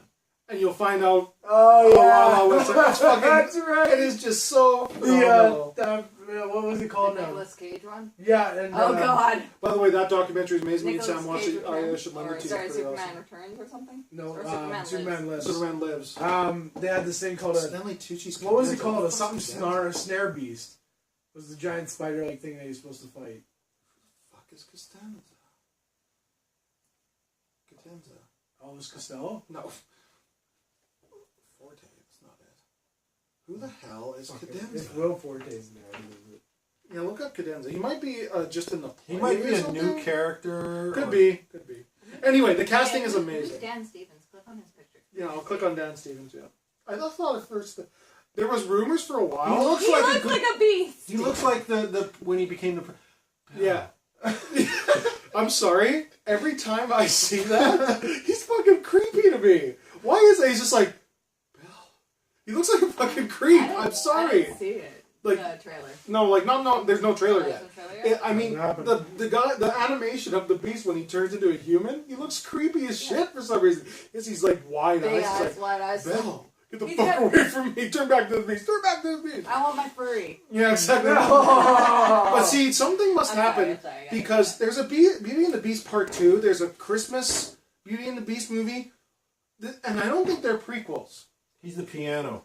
and you'll find out. Oh yeah, Wild West. It's fucking, that's right. It is just so. The what was it called The now? Nicolas Cage one? Yeah, and Oh god. By the way, that documentary is amazing. Me and Nicolas Sam watched Cage it. I should lend it to you. Sorry, It's pretty Superman awesome. Returns or something? No, Or Superman Lives. Superman Lives. They had this thing called a. Stanley Tucci's. What was it called? A What the something fuck is snare beast. It was the giant spider-like thing that you're supposed to fight. Fuck is Costanza? Cadenza. Elvis Costello? No. Forte. It's not it. Who the hell is Cadenza? It's Will Forte's in there. Yeah, look up Cadenza. He might be just in the. He might be play or a new something. character. Could be. Could be. Anyway, the casting is Who's amazing. Dan Stevens? Click on his picture. Yeah, I'll click on Dan Stevens. Yeah. I thought at first that there was rumors for a He while. looks He like looks a like a beast! He looks like the when he became the. Yeah. I'm sorry. Every time I see that, he's fucking creepy to me. Why is that? He's just like, Bill. He looks like a fucking creep. I'm I sorry. didn't see it. Like- The trailer. No, like no. There's no trailer Oh, yet. there's no trailer yet? I mean, the animation of the beast when he turns into a human, he looks creepy as shit for some reason. He's like wide Big eyes. eyes, He's like, wide eyes. Bell, get the He's fuck got- away from me. Turn back to the beast. Turn back to the beast. I want my furry. Yeah, exactly. But see, something must I'm sorry, happen I'm sorry, I got because there's a Beauty and the Beast Part 2. There's a Christmas Beauty and the Beast movie, and I don't think they're prequels. He's the piano.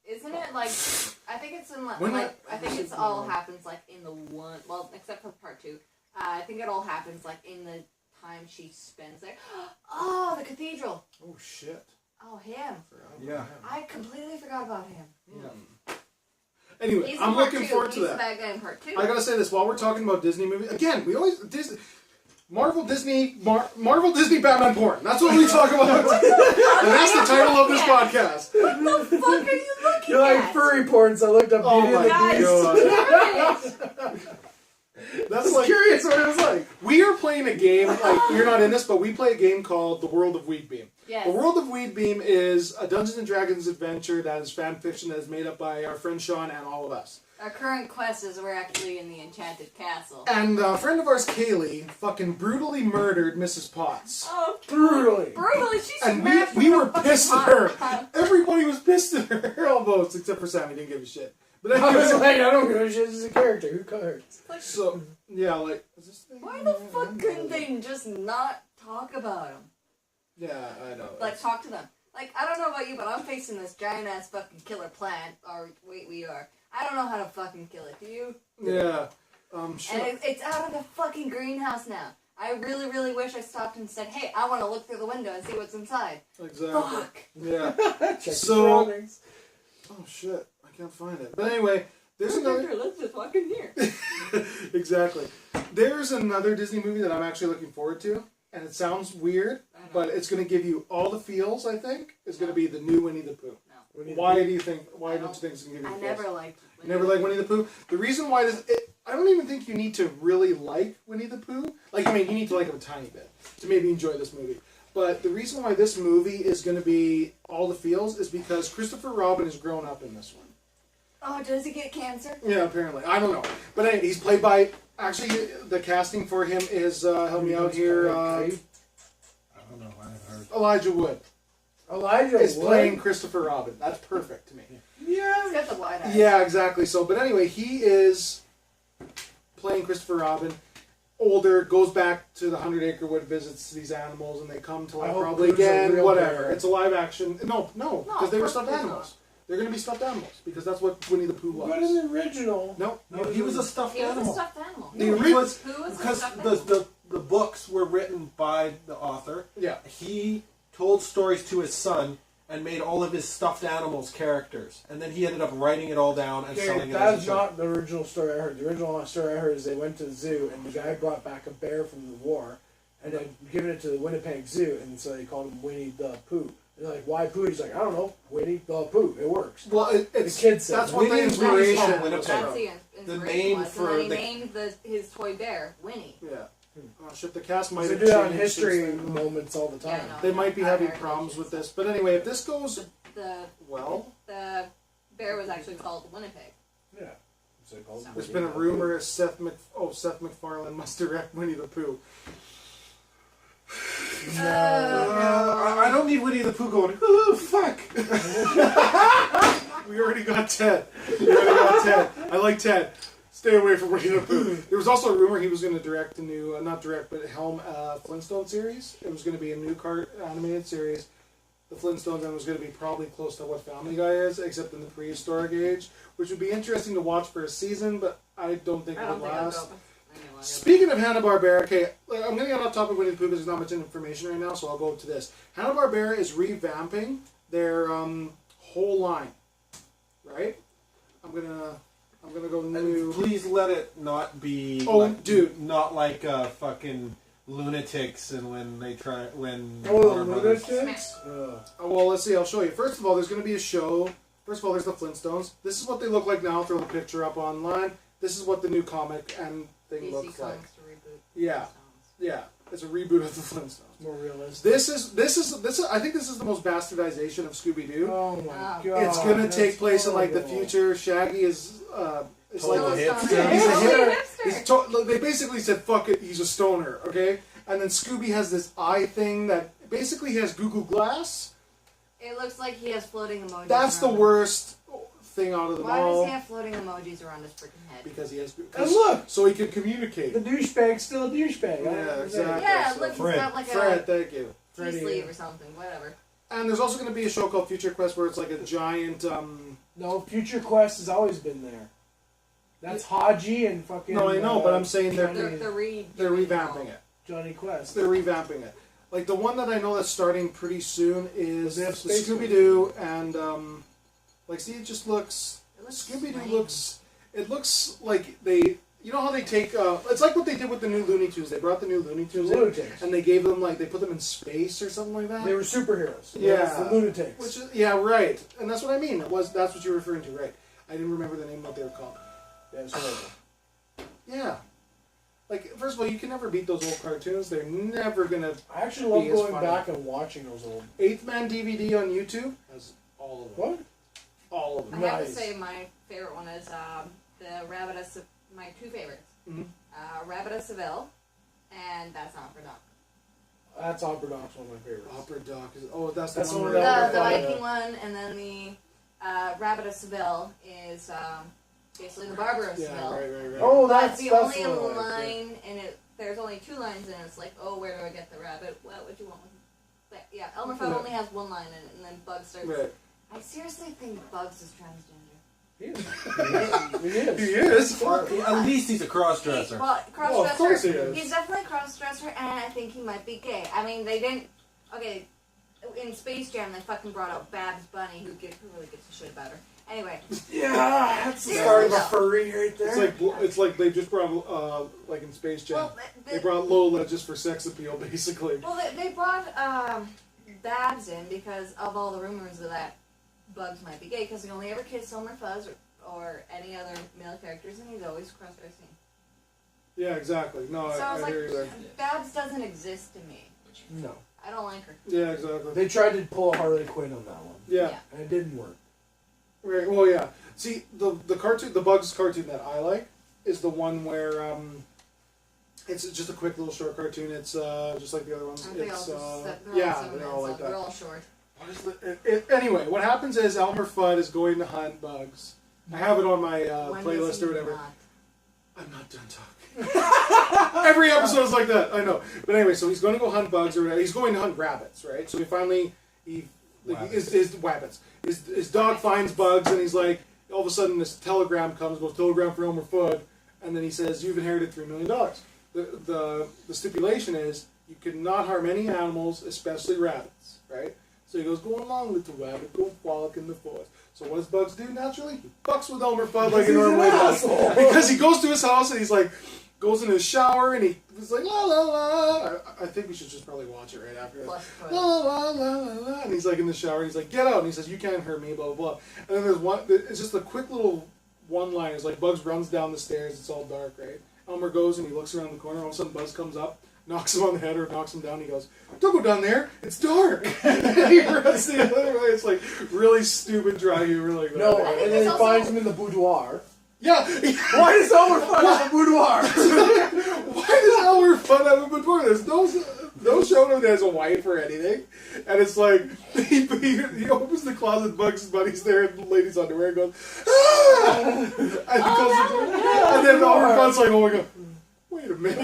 Isn't it like? I think it's in When like. I think it's all happens like in the one. Well, except for part 2. I think it all happens like in the time she spends there. Oh, the cathedral. Oh shit. Oh, him. Yeah. I completely forgot about him. Yeah. Anyway, He's I'm in part looking 2. forward to He's that. the bad guy in part 2. I gotta say this while we're talking about Disney movies. Again, we always Marvel Disney Batman porn. That's what we talk about. And that's the title of this podcast. What the fuck are you looking You're like at? furry porn, so I looked up Oh Beauty and my the Beast. god. Damn it. That's I'm like curious what it was like. we are playing a game. Like you're not in this, but we play a game called The World of Weed Beam. Yes. The World of Weed Beam is a Dungeons and Dragons adventure that is fan fiction that is made up by our friend Sean and all of us. Our current quest is we're actually in the Enchanted Castle. And a friend of ours, Kaylee, fucking brutally murdered Mrs. Potts. Oh, Brutally. brutally! She And smashed we her were fucking pissed at her. mom. Everybody was pissed at her, almost, except for Sam. He didn't give a shit. But I was anyway, like, I don't give a shit. This is a character. Who cares? so yeah, like is this thing? Why the fuck couldn't they just not talk about him? Yeah, I know. Like, talk to them. Like, I don't know about you, but I'm facing this giant-ass fucking killer plant. Or, wait, we are. I don't know how to fucking kill it. Do you? Yeah. Sure. And it's out of the fucking greenhouse now. I really, really wish I stopped and said, hey, I want to look through the window and see what's inside. Exactly. Fuck. Yeah. Check the So- surroundings. Oh shit, I can't find it. But anyway, there's another. Let's just walk in here. Exactly. There's another Disney movie that I'm actually looking forward to, and it sounds weird, but it's going to give you all the feels. I think is going to be the new Winnie the Pooh. Why do you think? Why don't you think it's going to give you? I the feels? never liked You never like Winnie the Pooh. The reason why this, I don't even think you need to really like Winnie the Pooh. Like, I mean, you need to like him a tiny bit to maybe enjoy this movie. But the reason why this movie is going to be all the feels is because Christopher Robin is grown up in this one. Oh, does he get cancer? Yeah, apparently. I don't know. But anyway, he's played by, actually, the casting for him is, help me out here, I don't know. I haven't heard. Elijah Wood Elijah is Wood? playing Christopher Robin. That's perfect to me. Yeah. He's got the wide eyes. Yeah, exactly. So, but anyway, he is playing Christopher Robin. Older, goes back to the 100-acre wood, visits these animals, and they come to life I hope probably Pooh's a again. real Whatever. bear. It's a live action. No, because they were of stuffed course animals. They're going to be stuffed animals because that's what Winnie the Pooh was. But in the original, No, No, he was a stuffed He was a animal. stuffed animal. The He ori- was Who was a because stuffed animal? the books were written by the author. Yeah. He told stories to his son and made all of his stuffed animals characters, and then he ended up writing it all down and selling it as that's a show. not the original story I heard. The original story I heard is they went to the zoo and the guy brought back a bear from the war and had given it to the Winnipeg Zoo, and so they called him Winnie the Pooh. They're like, why Pooh? He's like, I don't know, Winnie the Pooh. It works. Well, it's The kid said that's what the Winnie the Pooh is inspiration from was Winnipeg. from. That's the inspiration name was. for And then he named his toy bear Winnie. Yeah. Oh shit, the cast might They have do that on changed history since then. moments all the time. Yeah, I know. They might be Our having heritage problems is- with this. But anyway, if this goes The well, the bear was actually called Winnipeg. Yeah. So it calls there's it been a Winnie rumor Seth MacFarlane must direct Winnie the Pooh. I don't need Winnie the Pooh going, ooh, fuck. We already got Ted. I like Ted. Stay away from Winnie the Pooh. There was also a rumor he was going to direct a new, not direct, but helm Flintstone series. It was going to be a new animated series. The Flintstones, and it was going to be probably close to what Family Guy is, except in the prehistoric age, which would be interesting to watch for a season, but I don't think I it don't would think I'll last. go any longer. Speaking of Hanna-Barbera, okay, I'm going to get off topic of Winnie the Pooh because there's not much information right now, so I'll go to this. Hanna-Barbera is revamping their whole line, right? I'm gonna go new. And please let it not be. Oh, like, dude. Not like fucking lunatics and when they try. When. Oh, the Warner Brothers- lunatics? Oh, well, let's see. I'll show you. First of all, there's going to be a show. First of all, there's the Flintstones. This is what they look like now. I'll throw the picture up online. This is what the new comic and thing DC looks like. Comics to reboot. Yeah. Flintstones. Yeah, it's a reboot of the Flintstones. More realistic. This is. I think this is the most bastardization of Scooby Doo. Oh my Wow. god. It's gonna that's take place in like the horrible. future. Shaggy is it's Total like hipster. he's a Totally hipster. hipster. They basically said fuck it. He's a stoner. Okay, and then Scooby has this eye thing that basically he has Google Glass. It looks like he has floating emojis. That's the around worst thing out of them Why does all he have floating emojis around his freaking head? because he has. And look! so he can communicate. The douchebag's still a douchebag. Yeah, exactly. Yeah, so- look, he's Fred. got like Fred, a thank you. tea Freddy, sleeve yeah. or something, whatever. And there's also going to be a show called Future Quest where it's like a giant. No, Future Quest has always been there. That's Haji and fucking. No, I know, but I'm saying they're They're revamping it. Johnny Quest. They're revamping it. Like the one that I know that's starting pretty soon is They have Space Scooby Doo and like see it just looks It looks Scooby Doo lame. looks it looks like they you know how they take it's like what they did with the new Looney Tunes. They brought the new Looney Tunes in Lunatics. and they gave them like they put them in space or something like that. They were superheroes. Yeah. That's the lunatics. Which is yeah, right. And that's what I mean. That's what you're referring to, right. I didn't remember the name of what they were called. Yeah, it's horrible. Yeah. Like first of all, you can never beat those old cartoons. They're never gonna I actually love Be as going funny. back and watching those old. Eighth Man DVD on YouTube has all of them. What? All of I them. have to Nice. say my favorite one is the Rabbit of my two favorites. Mhm. Rabbit of Seville, and That's Not for Duck. That's Opera Doc's one of my favorites. Opera Doc is that's That's the one one where of that The one. Viking one, and then the Rabbit of Seville is basically the Barber of yeah, Seville. right. Oh, But that's the that's only one I like, line, and there's only two lines, and it's like, oh, where do I get the rabbit? What would you want? But yeah, Elmer Fudd Yeah. only has one line in it, and then Bugs starts. Right. I seriously think Bugs is transgender. He is. He is. At least he's a cross-dresser. Well, Well, of course he cross-dresser. is. He's definitely a cross-dresser, and I think he might be gay. I mean, they didn't. Okay, in Space Jam, they fucking brought out Babs Bunny, who really gives a shit about her. Anyway, Yeah, that's the Seriously, start of a though. furry right there. It's like they just brought like in Space Jam. well, They brought Lola just for sex appeal, basically. Well, they brought Babs in because of all the rumors that Bugs might be gay, because he only ever kissed Elmer Fudd or any other male characters, and he's always cross-dressing. Yeah, exactly. No, So I was I hear you there. like, Babs doesn't exist to me. No. I don't like her. Yeah, exactly. They tried to pull a Harley Quinn on that one, Yeah. and it didn't work. Right. Well, yeah. See, the cartoon, the Bugs cartoon that I like is the one where it's just a quick little short cartoon. It's just like the other ones. Aren't they It's all just, they're yeah, all 7 they're minutes all long. like They're that. all short. What is anyway, what happens is Elmer Fudd is going to hunt bugs. I have it on my When playlist does he or whatever. not? I'm not done talking. Every episode is like that. I know. But anyway, so he's going to go hunt bugs or whatever. He's going to hunt rabbits, right? So his wabbits. His dog finds bugs and he's like, all of a sudden this telegram comes, goes telegram for Elmer Fudd, and then he says, you've inherited $3 million. The stipulation is you cannot harm any animals, especially rabbits, right? So he goes, go along, little rabbit, go frolic in the forest. So what does Bugs do naturally? He fucks with Elmer Fudd like he normally does. Because he goes to his house and he's like, goes in his shower and he's like, la la la. I think we should just probably watch it right after this. Plus La la la la la. And he's like in the shower and he's like, get out. And he says, you can't hurt me, blah blah blah. And then there's one, it's just a quick little one-liners. Like Bugs runs down the stairs, it's all dark, right? Elmer goes and he looks around the corner. All of a sudden, Buzz comes up, knocks him on the head or knocks him down. He goes, "Don't go down there. It's dark." And he runs the other way. It's like really stupid dry humor like that. No, right? and then he finds him in the boudoir. Yeah. Why does Elmer Fudd have a boudoir? Why does Elmer Fudd have a boudoir? There's no showing him as a wife or anything. And it's like, he opens the closet, Bugs Bunny's there, and the lady's underwear, and goes, "Ah!" And then Elmer Fudd's like, "Oh my god, wait a minute.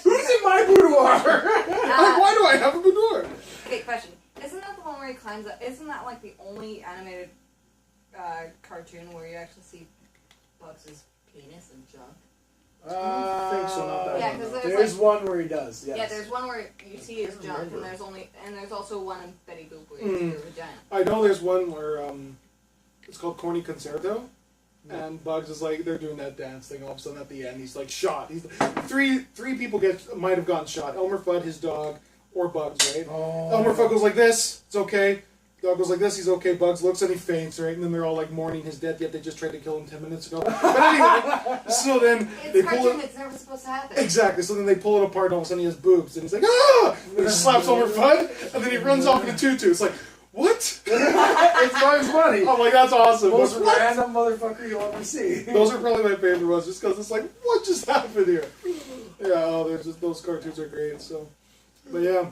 Who's in my boudoir? Why do I have a boudoir?" Okay, question. Isn't that the one where he climbs up? Isn't that like the only animated cartoon where you actually see Bugs' penis and junk? I think so, not that Yeah, one, because no. There's one where he does, yes. Yeah, there's one where you see his junk, and there's also one in Betty Boop where you see her vagina. I know there's one where it's called Corny Concerto, and Bugs is like, they're doing that dance thing. All of a sudden, at the end, he's like shot. He's three people might have gotten shot. Elmer Fudd, his dog, or Bugs, right? Oh. Elmer Fudd goes like this. It's okay. Dog goes like this. He's okay. Bugs looks and he faints, right? And then they're all like mourning his death. Yet they just tried to kill him 10 minutes ago. But anyway, so then they It's pull cartoon, it. it's never supposed to happen. Exactly. So then they pull it apart, and all of a sudden he has boobs, and he's like, "Ah!" And he slaps Elmer Fudd, and then he runs off in a tutu. It's like, what? It's Bugs Bunny. I'm like, that's awesome. Most But what? random motherfucker you'll ever see. Those are probably my favorite ones, just because it's like, what just happened here? Yeah, they're just, those cartoons are great. So, but yeah.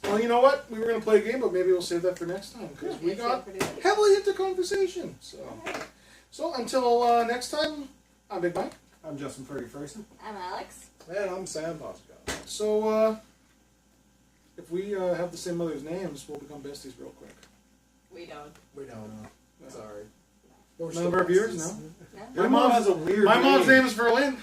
Well, you know what? We were gonna play a game, but maybe we'll save that for next time because we got heavily into conversation. So until next time, I'm Big Mike. I'm Justin Fergy Ferguson. I'm Alex. And I'm Sam Bosco. So if we have the same mother's names, we'll become besties real quick. We don't. We don't know. Sorry. None of our viewers know. No? My mom has a weird My mom's name. name is Verlin.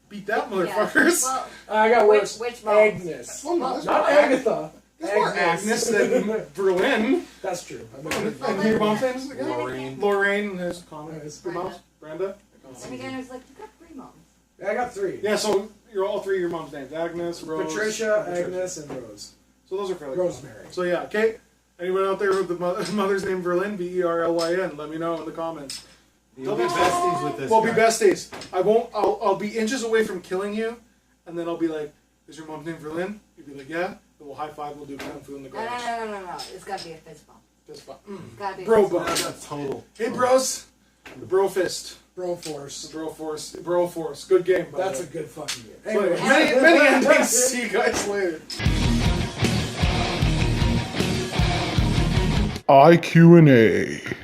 Beat that, Yeah. motherfuckers. Well, I got worse. Which mom? Agnes. Well, no, that's Not more Agatha. There's more Agnes than Berlin. That's true. And your mom's name is again? Lorraine. Lorraine. There's a comment. Nice. Your mom's? Brenda? And again, it's like, you got 3 moms. I got 3. Yeah, so you're all 3 of your mom's names. Agnes, Rose. Patricia, Agnes, and Rose. So those are fairly common. Rosemary. So yeah, okay. Anyone out there with the mother's name Berlin, Berlyn? Let me know in the comments. You'll be besties with this We'll guy. be besties. I won't. I'll be inches away from killing you, and then I'll be like, "Is your mom's name Berlin?" You'll be like, "Yeah." Then we'll high five. We'll do kung fu in the No. garage. No. It's gotta be a fist bump. That's fun. It's gotta be a Bro fist bump. bump. That's total. Hey bros, the bro fist, Bro Force. the bro force. Good game. By That's the a way. good fucking game. So anyway, Anyway. many endings. See you guys later. IQNA.